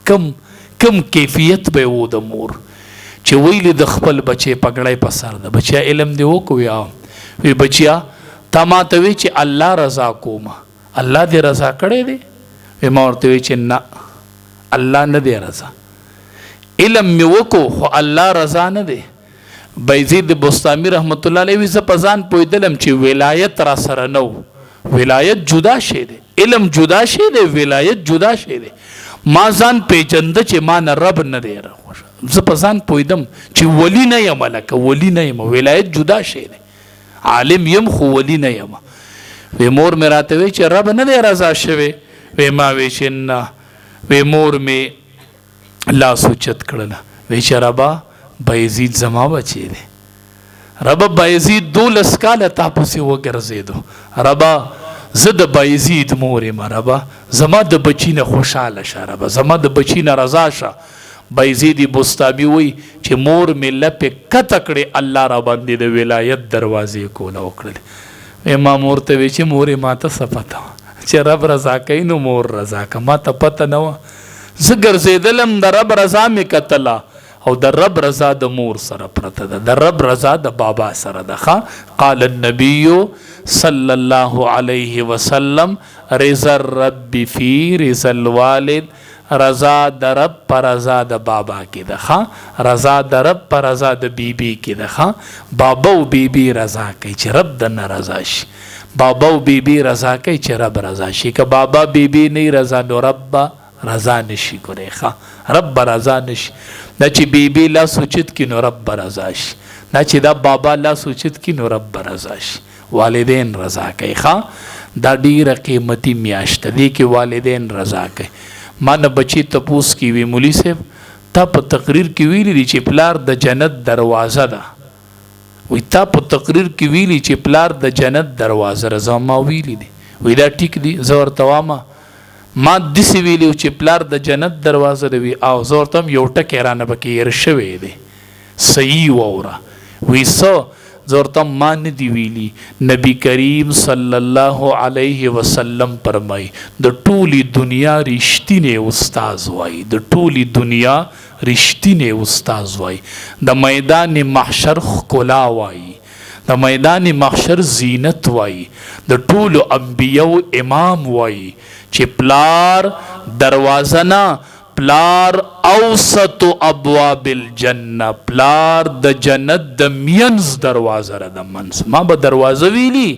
کم کیفیت به و د مور چې ویلی د خپل بچې پګړۍ په سر ده. بچیا علم دی وکړو، وی بچیا تا ما ته وی چې الله رضا کومه، الله دې رضا کړی دی؟ وی ما ورته وی چې نه الله نه دی رضا، علم مې وکړو خو الله رضا نه دی. بایزید بستامي رحمت الله علیه زه په ځان پوهېدلم چې ولایت را سره نه و. ولایت جدا شی دی، علم جدا شی دی، ولایت جدا شی دی. ما ځان پیژنده چې ما نه رب نه دی راخوښ، زه په ځان پوهېدم چې ولی نه یم، لکه ولی نه یم. ولایت جدا شی دی، عالم یم خو ولی نه یم. وی مور مې راته وی چې رب نه دی رضا شوی. وی ما وی چې نه. وی مور مې لاس اوچت کړله، وی چې ربا بایزید زما بچی دی، ربا بایزید 12 کاله تا پسې وګرځېدو، ربا زه د بایزید مور یم، ربا زما د بچی نه خوشحاله شه، ربا زما د بچی نه رضا شه. بایزید بستامي وی چې مور مې لپې کته کړې، الله را باندې د ولایت دروازې کوله وکړلې. ما مور ته وی چې مورې ما ته څه پته وه چې رب رضا کوي نو مور رضا که، ما ته پته نه وه. زه ګرځېدلم د رب رضا مې کتله او د رب رضا د مور سره پرته ده، د رب رضا د بابا سره ده. قال النبي صلی الله علیه وسلم رضا الرب فی رضا الوالد، رضا د رب پر رضا د بابا کې ده، رضا د رب پر رضا د بیبي کې ده. بابا او بیبي رضا کوي چې رب د نه رضا شي، بابا او بیبي رضا کوي چې رب رضا شي. که بابا بیبي نه رضا نو رب رضا نشي کولی، رب رضا نشي. دا چې بیبي لاس اوچت کړي نو رب رضا شي، دا چې دا بابا لاس اوچت کړي نو رب رضا شي. والدین رضا کوي. دا ډیره قیمتي میاشت دی کې والدین رضا کوي. ما نه بچی تپوس کی وی مولوی صاحب تا په تقریر کې ویلي دي چې پلار د جنت دروازه ده، وی تا په تقریر کې ویلي چې پلار د جنت دروازه ده. زه ما ویلي دي، وی دا ټیک دي. زه ورته وامه ما داسې ویلي چې پلار د جنت دروازه ده، وی او زه ورته یو ټکی رانه پکې هېر شوی دی، صحیح واوره. وی څه زورته ما ندی ویلی نبی کریم صلی الله علیه وسلم فرمای د ټولی دنیا رښتینی استاد وای د ټولی دنیا رښتینی استاد وای د میدان محشر ښکلا وای د میدان محشر زینت وای د ټولو انبیو امام وای چې پلار دروازه نه پلار اوسط ابواب الجنه پلار د جنت د مینز دروازه را د منس ما به دروازه ویلی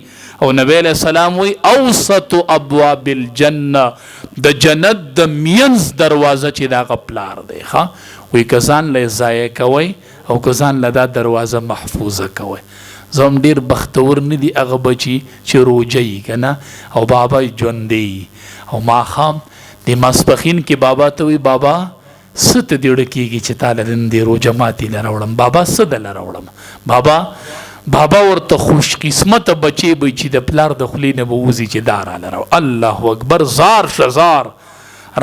او نبی علیہ السلام وی اوسط ابواب الجنه د جنت د مینز دروازه چې دا پلار دی ښا وی کزان له ضایع کوي او کزان له دا دروازه محفوظه کوي زم ډیر بختور نه دی هغه بچی چې روجي کنه او بابا ژوندې او ما خام د ماسپخین کې بابا ته وی بابا ست دیړه کېږي چې تعالی نن دې روجه ماتي لراوړم بابا ست لراوړم بابا ورته خوش قسمت بچي به چې د پلار د خلی نه بوزي چې دار لراو الله اکبر زار شزار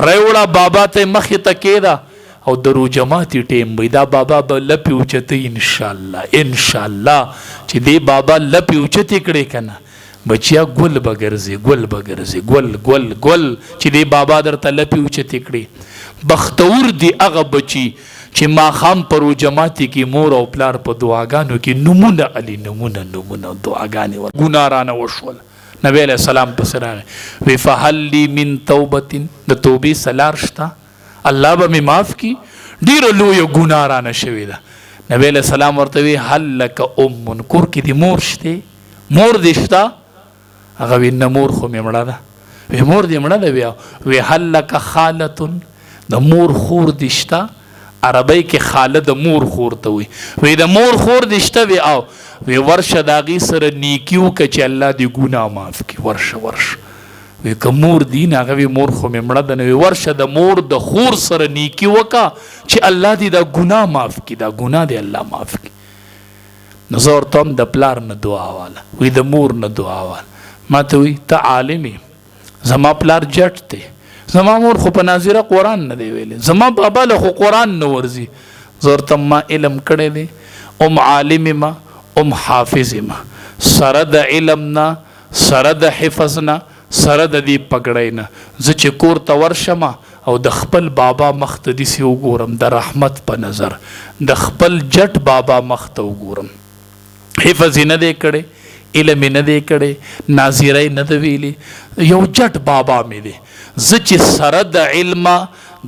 ریوړه بابا ته مخې ته کېده او د روجه ماتي ټیم وي دا بابا به لپې اوچته انشاءالله چې دې بابا لپې اوچتې کړې کنه بچیا ګل بګرځي ګل چې دی بابا درته لپې اوچتې کړي بختور دی هغه بچي چې ماښام په روژه ماتي کې مور او پلار په دعاګانو کې نومونه علي نومونه دعاګانې ګناه رانه وشول نبی علیہ السلام پسې راغی وی فهل لی من توبة د توبې سلار شته الله به مې معاف کړي ډېره لویه ګناه رانه شوې ده نبی علیہ السلام ورته وی هل لک ام کور کې دې مور شته مور دې شته هغه وی نه مور خو مې مړه ده وی مور دې مړه ده بیا وی هل لک خالة د مور خور دې شته عربی کې خاله د مور خور ته وی د مور خور دې شته وی او وی ورشه د هغې سره نیکي وکړه چې الله دې ګناه معاف کړي ورشه وی که مور دي نه هغه وی مور خو مې مړه ده نه وی ورشه د مور د خور سره نیکي وکړه چې الله دې دا ګناه معاف کړي دا ګناه دې الله معاف کړي نو زه ورته هم د پلار نه دعا واله وی د مور نه دعا واله ما ته وی ته عالمي زما پلار جټ دی زما مور خو په ناظره قرآن نه دی ویلی زما بابا له خو قرآن نه ورځي زه ورته ما علم کړی دی عالم ما حافظ ما سره د علم نه سره د حفظ نه سره د دې پګړۍ نه زه چې کور ته ورشم او د خپل بابا مخ ته داسې وګورم د رحمت په نظر د خپل جټ بابا مخ ته وګورم حفظ یې نه دی کړی علم نه دی کړی ناظره نه دی ویلی یو جټ بابا مې دی زه چې سره د علم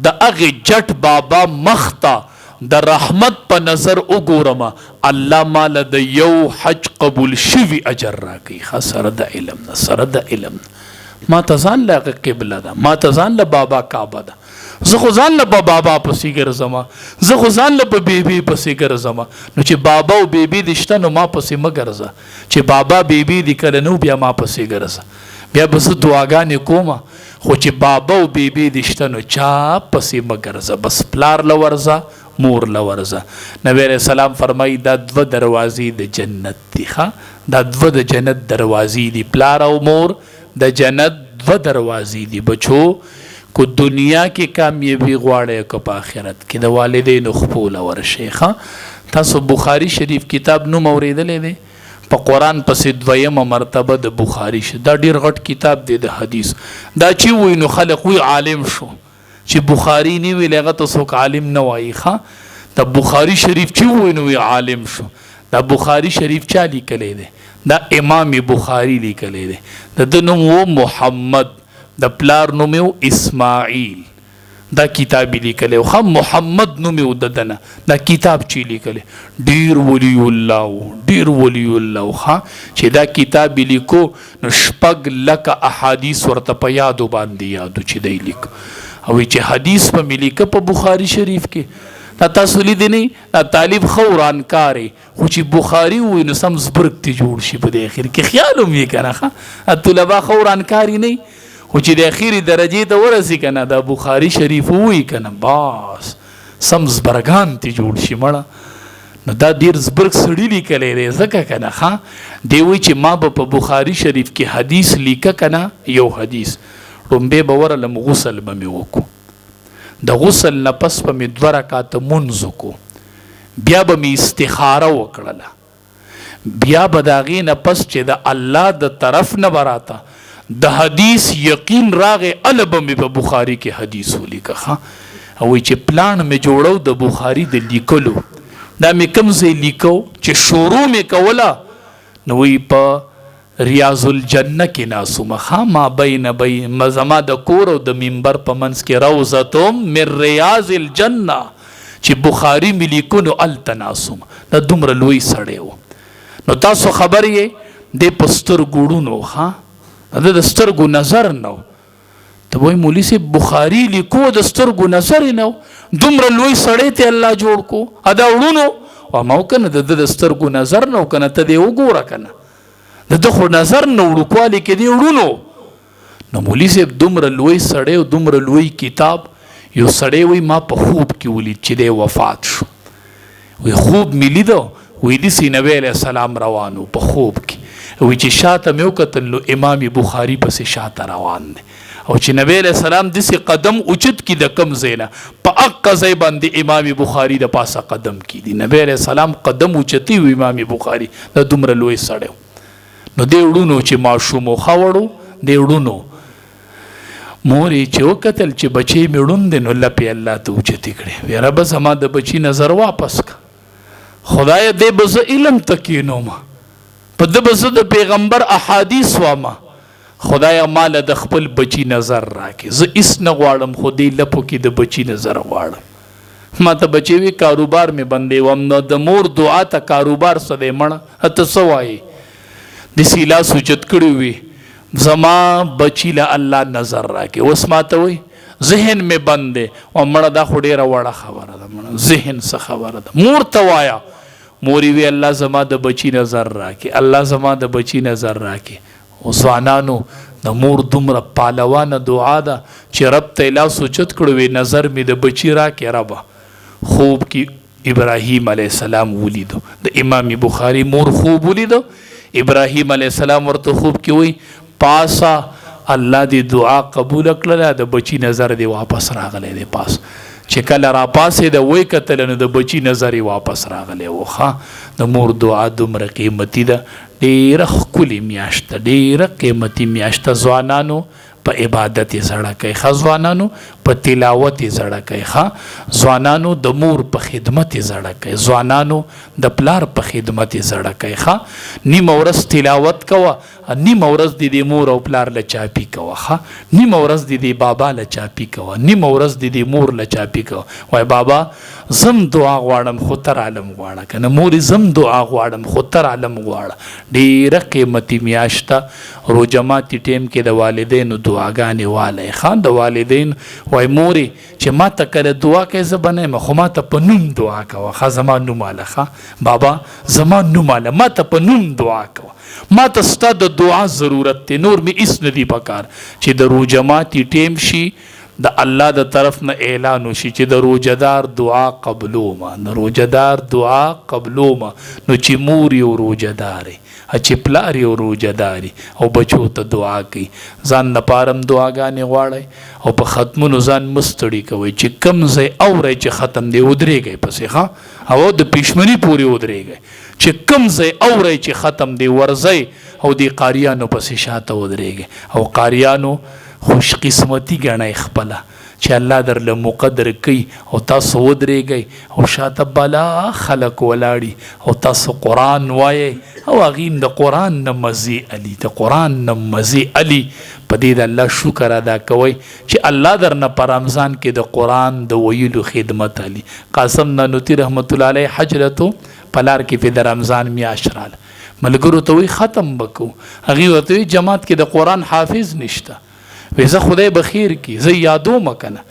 د هغې جټ بابا مخ ته د رحمت په نظر وګورم الله ماله د یو حج قبول شوي اجر راکوي سره د علم نه سره د علم نه ما ته ځان له هغه قبله ده ما ته ځان له بابا کعبه ده زه خو ځان له په بابا پسې ګرځم زه خو ځان له په بیبي پسې ګرځم نو چې بابا او بیبي دې شته نو ما پسې مه ګرځه چې بابا بیبي دې کله نو بیا ما پسې ګرځه بیا به زه دعاګانې کوم خو چې بابا او بیبي دې شته نو چا پسې مه ګرځه بس پلار له ورځه مور له ورځه نبی علیہ السلام فرمایي دا دوه دروازې د جنت دي دا دوه د جنت دروازې دي پلار او مور د جنت دوه دروازې دي بچو کو دنیا کې کامیابی غواړئ که په آخرت کې د والدینو خپوله ورشئ تاسو بخاري شریف کتاب نوم اورېدلی دی په قرآن پسې دویمه مرتبه د بخاري دا ډېر غټ کتاب دی د حدیث دا چې وایي نو خلک وایي عالم شو چې بخاري نه ویلی هغه ته څوک عالم نه وایي د بخاري شریف چې وایي نو وایي عالم شو دا بخاري شریف چا لیکلی دی دا امام بخاري لیکلی دی د ده نوم و محمد د پلار نوم یو اسماعیل دا کتاب لیکلی او محمد نوم یو د ده نه دا کتاب چې لیکلی ډېر ولی الله چې دا کتاب لیکو نو 6 لکه احادیث ورته په یادو باندې یادو چې دی لیک او چې حدیث په مې لیکه په بخاري شریف کې دا تاسو لیدلی نه دا طالب ښه ورانکار خو چې بخاري ووایي نو سم زبرګ ته جوړ شي په دې اخر کې خیال هم یې که نه طلبا ښه ورانکاري نه خو چې د اخیری درجې ته ورسي که نه دا بخاري شریف ووایي که نه بس سم زبرګان ته جوړ شي مړه نو دا ډېر زبرګ سړي لیکلی دی ځکه که نه دی وایي چې ما به په بخاري شریف کې حدیث لیکه که نه یو حدیث ړومبی به ورلم غسل به مې وکړو د غسل نه پس به مې 2 رکعاته مونځ وکړو بیا به مې استخاره وکړله بیا بداغې نه پس چې د الله د طرف نه براته د حدیث یقین راغې ال به مې په بخاري کې حدیث ولیکه او چې پلان مې جوړو د بخاري د لیکلو دا مې کوم ځای لیکو چې شروع مې کوله نو وی په ریاض الجنه کې ناسومه ما بین زما د کور او د منبر په منځ کې روضه من ریاض الجنه چې بخاري مې لیکو نو الته ناسوم دا دومره لوی سړی و نو تاسو خبر یې د پستر ګوړونو د سترګو نظر نو ته وای مولوی صاحب بخاری لیکو د سترګو نظر نو دومره لوی سړی ته الله جوړ کو ادا وړونو او ما کنه د سترګو نظر نو کنه ته دی وګوره کنه د خو نظر نو وړوکوالی کې دی وړونو نو مولوی صاحب دومره لوی سړی او دومره لوی کتاب یو سړی وای ما په خوب کې ولید چې دی وفات شو وی خوب مې لیدو وی داسې نبی علیه السلام روانو په خوب کې وی چې شاته مې وکتل نو امام بخاري پسې شاته روان دی او چې نبی علیه السلام داسې قدم اوچت کړي د کم ځای نه په هغه ځای باندې امام بخاري د پاسه قدم کړي نبی علیه السلام قدم اوچتي و امام بخاري د دومره لوی سړی نو دی وړونو چې ماشوم ښه وړو دی وړونو مور یې چې وکتل چې بچی مې وړوند دی نو لپې الله ته اوچتې کړې وی ربه زما د بچي نظر واپس که خدای دې به زه علم ته کښېنوم په ده به زه د پیغمبر احادیث واما خدای ماله د خپل بچی نظر راکې زه هېڅ نه غواړم خو دې لپو کې د بچی نظر غواړم ما ته بچی وي کاروبار مې بندې وم نو د مور دعا ته کاروبار څه دی مړه ته څه وایې داسې لاس اوچت کړی وي زما بچی له الله نظر راکې اوس ما ته وایي ذهن مې بند دی او مړه دا خو ډېره وړه خبره ده مړه ذهن څه خبره ده مور ته وایه مور وی الله زما د بچی نظر راکې الله زما د بچی نظر راکې او ځوانانو د مور دومره پالوانه دعا ده چې رب ته لاس اوچت کړو وی نظر مې د بچی راکې ربه خوب کې ابراهیم علیه السلام ولیدو د امام بخاري مور خوب ولیدو ابراهیم علیه السلام ورته خوب کې وی پاسا الله دې دعا قبول کړله د بچی نظر دې واپس راغلی دی پاس چې کله را پاسې د وی کتل نو د بچی نظر یې واپس راغلی و ښه د مور دعا دومره قیمتي ده ډېره ښکلې میاشت ده ډېره قیمتي میاشت ده ځوانانو په عبادت یې زړه کوي ښه ځوانانو په تلاوت یې زړه کوي ښه ځوانانو د مور په خدمت یې زړه کوي ځوانانو د پلار په خدمت یې زړه کوي ښه نیمه ورځ تلاوت کوه نیمه ورځ د دې مور او پلار له چاپي کوه ښه نیمه ورځ د دې بابا له چاپي کوه نیمه ورځ د دې مور له چاپي کوه وای بابا زم دعا غواړم خو تر عالم غواړه که نه مورې زم دعا غواړم خو تر عالم غواړه ډېره قیمتي میاشت ده روژه ماتي ټیم کې د والدینو دعاګانې والی ښه د والدین وای مورې چې ما ته کله دعا کوې زه به نه یم خو ما ته په نوم دعا کوه ښه زما نوماله ښه بابا زما نوماله ما ته په نوم دعا کوه ما ته ستا د دعا ضرورت دی نور مې هېڅ نه دي پکار چې د روژه ماتي ټیم شي د الله د طرف نه اعلان وشي چې د روژهدار دعا قبلومه د روژهدار دعا قبلومه نو چې مور یو روژهدارې چې پلار یو روژهداري او بچو ته دعا کوي ځان لپاره هم دعاګانې غواړئ او په ختمونو ځان مستړي کوئ چې کم ځای اورئ چې ختم دی ودرېږئ پسې ښه او د پېشمني پورې ودرېږئ چې کم ځای اورئ چې ختم دی ورځئ او د قاریانو پسې شاته ودرېږئ او قاریانو خوش قسمتی ګڼئ خپله چې الله درله مقدر کوي او تاسو ودرېږئ او شاته بالا خلک ولاړي او تاسو قرآن وایئ او هغې د قرآن نه مزې علي د قرآن نه مزې علي په دې د الله شکر ادا کوئ چې الله درنه په رمضان کې د قرآن د ویلو خدمت علي قاسم نانوتي رحمت الله علیه حج رتو په لار کې په د رمضان میاشت راله ملګرو ته وایي ختم به کوو هغې ورته وایي جماعت کې د قرآن حافظ نشته وی زه خدای بخیر کی زه یادوم کنه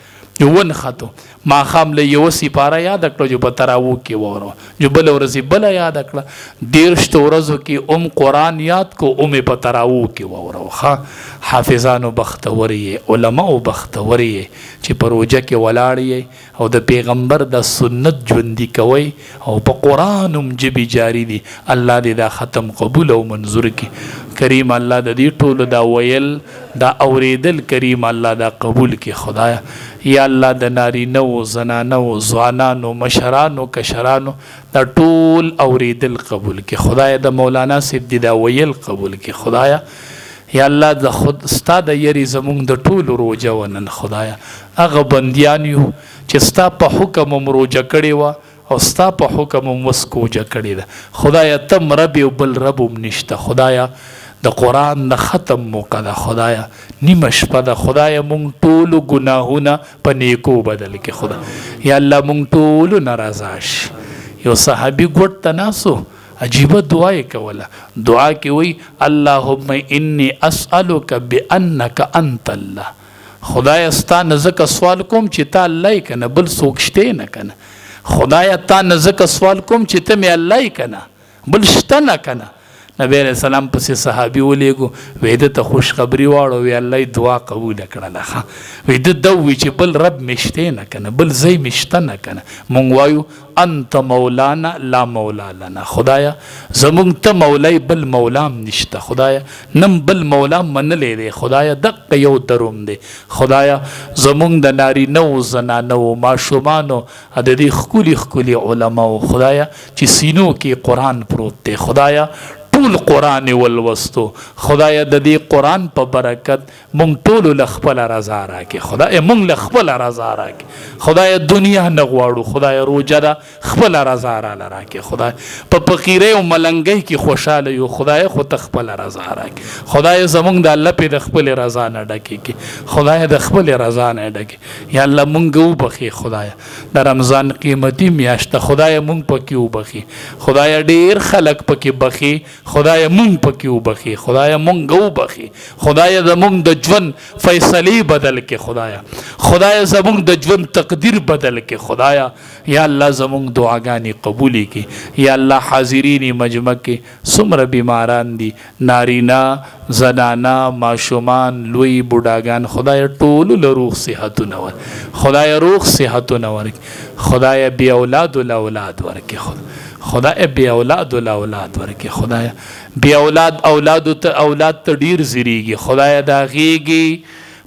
یو ونختو ماښام له یوه سپاره یاده کړه جو په تراوو کې ووروه جو بله ورځې بله یاده کړه دېرشتو ورځو کې قرآن یاد کو په تراوو کې ووروه ښه حافظانو بختور یې علماو بختور یې چې په روژه کې ولاړ یې او د پیغمبر د سنت ژوندي کوئ او په قرآن هم ژبې جاري دي الله دې دا ختم قبول او منظور کړي کریم الله د دې ټولو دا ویل دا اوریدل کریم الله دا قبول کی خدایا یا الله د نارینه و زنانه و ځوانانو مشرانو کشرانو دا ټول اوریدل قبول کی خدایا د مولانا سیب دی دا ویل قبول کی خدایا یا الله د خود ستا د یری زمونږ د ټولو روجه ونن خدایا هغه بندیان یو چې ستا په حکم هم روجه کړې وه او ستا په حکم هم وسکوجه کړې ده خدایا تم رب یو بل رب هم نشته خدایا د قرآن د ختم موقع ده خدایا نیمه شپه ده خدایا مونږ ټولو ګناهونه په نیکو بدل کې خدا یا الله مونږ ټولو نه رضا شي یو صحابي ګوټ ته ناسو عجیبه دعا یې کوله دعا کې وی اللهم انی اسألک بانک انت الله خدایا ستا نه ځکه سوال کوم چې تا الله یې کنه بل څوک شته نه کنه خدایا تا نه ځکه سوال کوم چې ته مې الله یې کنه بل شته نه کنه نبی علیہ السلام پسې صحابي ولیږو وی ده ته خوشخبري واړو وی الله یې دعا قبوله کړله وی ده ده وی چې بل رب مې شته نه کنه بل ځای مې شته نه کنه مونږ وایو انت مولانا لا مولا لنا خدایا زمونږ ته مولای بل مولام نشته خدایا نم بل مولام منلی دی خدایا دقه یو دروم دی خدایا زمونږ د نارینه و زنانه و ماشومانو د دې ښکلي ښکلي علماو خدایا چې سینو کې قرآن پروت دی خدایا ټول قرآن ولوستو خدایا د دې قرآن په برکت مونږ ټولو له خپله رضا راکړې خدایا مونږ له خپله رضا راکړې خدایا دنیا نه غواړو خدایا روجه ده خپله رضا راله راکړې خدای په فقیرۍ او ملنګۍ کې خوشحاله یو خدای خو ته خپله رضا راکړې خدای زمونږ د الله پې د خپلې رضا نه ډکې کړي خدای د خپلې رضا نه ډکې یا الله مونږ وبخې خدایا د رمضان قیمتي میاشت ده خدای مونږ پکې وبخې خدایا ډېر خلک پکې بخې خدای مونږ پکې وبخې خدای مونږ وبخې خدای زمونږ د ژوند فیصلې بدل کې خدایا خدای زمونږ د ژوند تقدیر بدل کې خدایا یا الله زمونږ دعاګانې قبولې کې یا الله حاضرین مجمع کې څومره بیماران دي نارینه زنانا ماشومان لوی بوډاګان خدای ټولو له روغ صحتونه ورکړي خدای روغ صحتونه ورکړي خدای بې اولادو له اولاد ورکړي خدای بی اولاد ول اولاد ورکه خدای بی اولاد اولاد ته اولاد ته ډیر زریږي خدای دا غیږي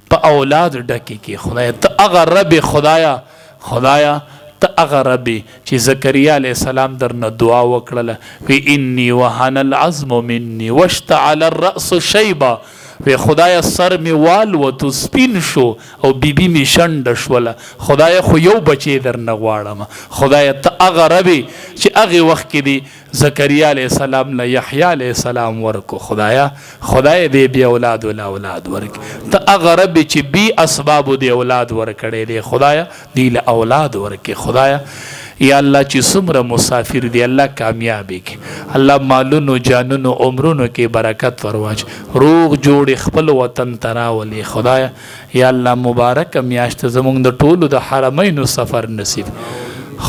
په اولاد ډکی کې خدای ته هغه رب خدایا ته هغه رب چې زکریا علیه السلام درنه دعا وکړله وی انی وهن العظم مني واشتعل الرأس شیبا وی خدای سر می وال و تو سپین شو او بیبی می شنډ شوله خدای خو یو بچی درنه غواړم خدای ته هغه ربي چې هغه وخت کې دی زکریا علیه السلام نه یحیی علیه السلام ورکو خدای دې بی اولاد ول اولاد ورک ته هغه ربي چې بی اسباب دی اولاد ورکړي دی خدای دې له اولاد ورکه خدای یا الله چې څومره مسافر دی الله کامیابی کې الله مالونو جانونو عمرونو کې برکت ورواچ روغ جوړ خپل وطن تراولي خدای یا الله مبارک میاشت زمونږ د ټولو د حرمینو سفر نصیب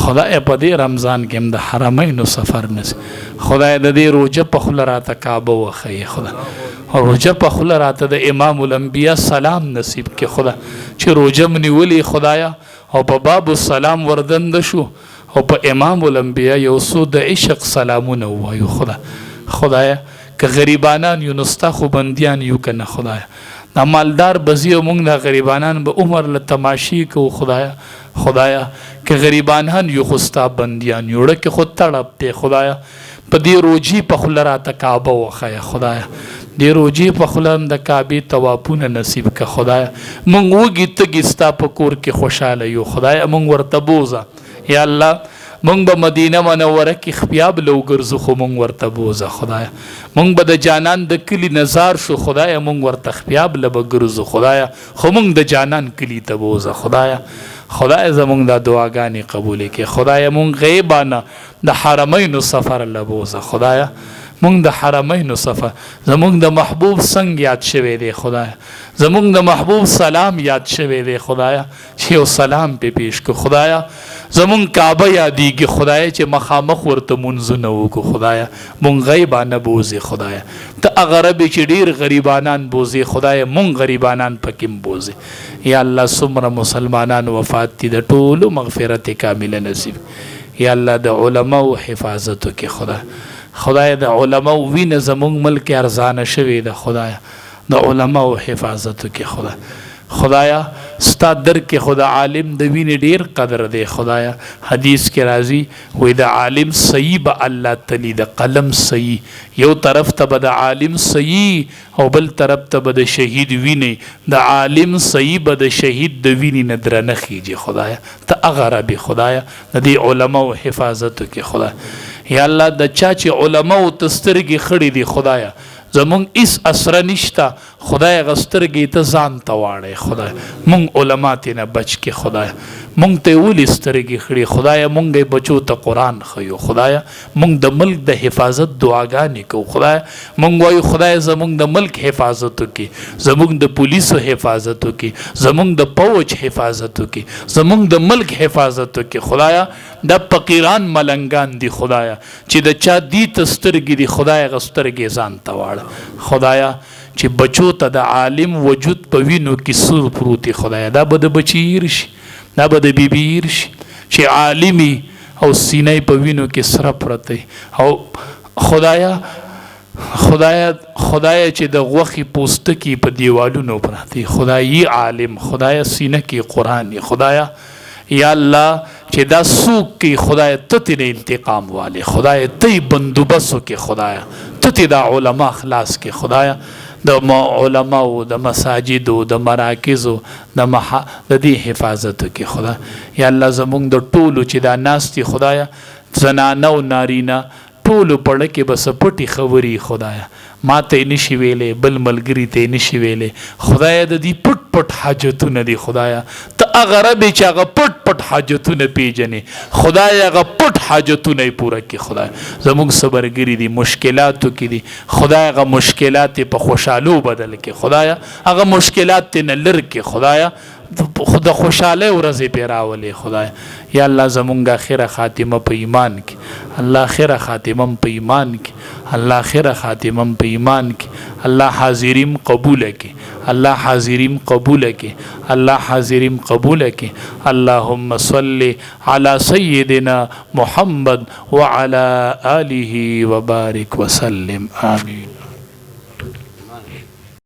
خدای په دې رمضان کې هم د حرمینو سفر نصیب خدای د دې روجه په خوله راته کعبه وښیي خدای روجه په خوله راته د امام الانبیا سلام نصیب کې خدای چې روجه م نیولې خدایا او په باب السلام وردند شو او په امام الانبیا یو څو د عشق سلامونه ووایو خدایا که غریبانان یو نستا خو بندیان یو که نه خدایا دا مالدار بزی او مونږ د غریبانان به عمر له تماشې کوو خدایا که غریبانان یو خو ستا بندیان یو ړکې خو تړپ دی خدایا په دې روجي په خوله راته کعبه وښیه خدایا دې روجي په خوله هم د کعبې طوافونه نصیب که خدایا مونږ وږي تږي ستا په کور کې خوشحاله یو خدایا مونږ ورته بوزه یا الله مونږ به مدینه منوره کې خپیاب له وګرځو خو مونږ ورته بوزه خدایا مونږ به د جانان د کلي نظار شو خدایا مونږ ورته خپیاب له به ګرځو خدایا خو مونږ د جانان کلي ته بوزه خدای زمونږ دا دعاګانې قبولې کې خدای مونږ غیبانه د حرمینو سفر له بوزه خدایا مونږ د حرمینو سفر زمونږ د محبوب څنګ یاد شوی دی خدای زمونږ د محبوب سلام یاد شوی دی خدایا چې یو سلام پې پیش کو خدایا زمونږ کعبه یادیږي خدای چې مخامخ ورته مونځونه وکړو خدایا مونږ غیبانه بوزي خدایا ته هغه ربې چې ډېر غریبانان بوزي خدای مونږ غریبانان پکې م بوزي یا الله څومره مسلمانان وفات دي د ټولو مغفرت کامله نصیب یا الله د علماو حفاظت وکړي خدای د علماو وینه زمونږ ملک ارزانه شوې ده خدای د علماء حفاظت کې خدای. خدایا ستا در کې خدا عالم د وینې ډیر قدر دی خدایا. حدیث کې راځي وای د عالم صحیح به الله تلی د قلم صحیح، یو طرف ته به د عالم صحیح او بل طرف ته به د شهید وینې، د عالم صحیح به د شهید د وینې نه درنه خیږي خدایا. ته هغه ربې خدایا د دې علماو حفاظت کې خدای. یا الله د چا چې علماو ته سترګې خړې دي خدایا زمونږ اس اسره نشته خدای غسترګې ته ځان ته واړی خدای. مونږ علما ته نه بچ کې خدای. مونږ ته ولې سترګې خړې خدای؟ مونږ بچو ته قرآن ښیو خدای. مونږ د ملک د حفاظت دعاګانې کوو خدای. مونږ وایو خدای زمونږ د ملک حفاظت وکړي، زمونږ د پولیسو حفاظت وکړي، زمونږ د پوج حفاظت وکړي، زمونږ د ملک حفاظت وکړي خدایا. د فقیران ملنګان دي خدایا چې د چا دی ته سترګې دي خدای غسترګې ځان ته واړه خدایا. چې بچو ته د عالم وجود په وینو کې سور پروتي خدایا، دا به د بچیر شي، دا به د بیبیر شي چې عالمي او سینې په وینو کې سره پرته. او خدایا چې د غوخي پوستکی په دیوالونو پراته خدای عالم خدایا سینه کې قرآن خدایا. یا الله چې دا سوق کې خدای ته تیرې انتقام والے خدای ته بندوبسو کې خدایا ته تیرې دا علما خلاص کې خدایا. د علماو د مساجدو د مراکزو د دې حفاظت کې خدا. یا الله زمونږ د ټولو چې دا ناستي خدایا زنانه او نارینه ټولو پړه کې بس پټي خبري خدایا. ما ته نشي ویلې بل ملګری ته نشي ویلې خدایا. د دې پټ پټ حاجتونه دي خدایا. ته هغه رب چې هغه پټ پټ حاجتونه پیژنې خدایا، هغه پټ حاجتونه پوره کړي خدایا. زموږ صبرګری دي مشکلاتو کې دي خدایا، هغه مشکلات په خوشحالو بدل کړي خدایا. هغه مشکلات نه لر کې خدایا، خدا خوشاله ورځې پې راولې خدای. یا الله زمونږ اخره خاتمه په ایمان کې، الله اخره خاتمه په ایمان کې، الله اخره خاتمه په ایمان کې. الله حاضریم قبول کې، الله حاضریم قبول کې، الله حاضریم قبول کې. اللهم صل علی سیدنا محمد وعلى آله وبارک وسلم آمین.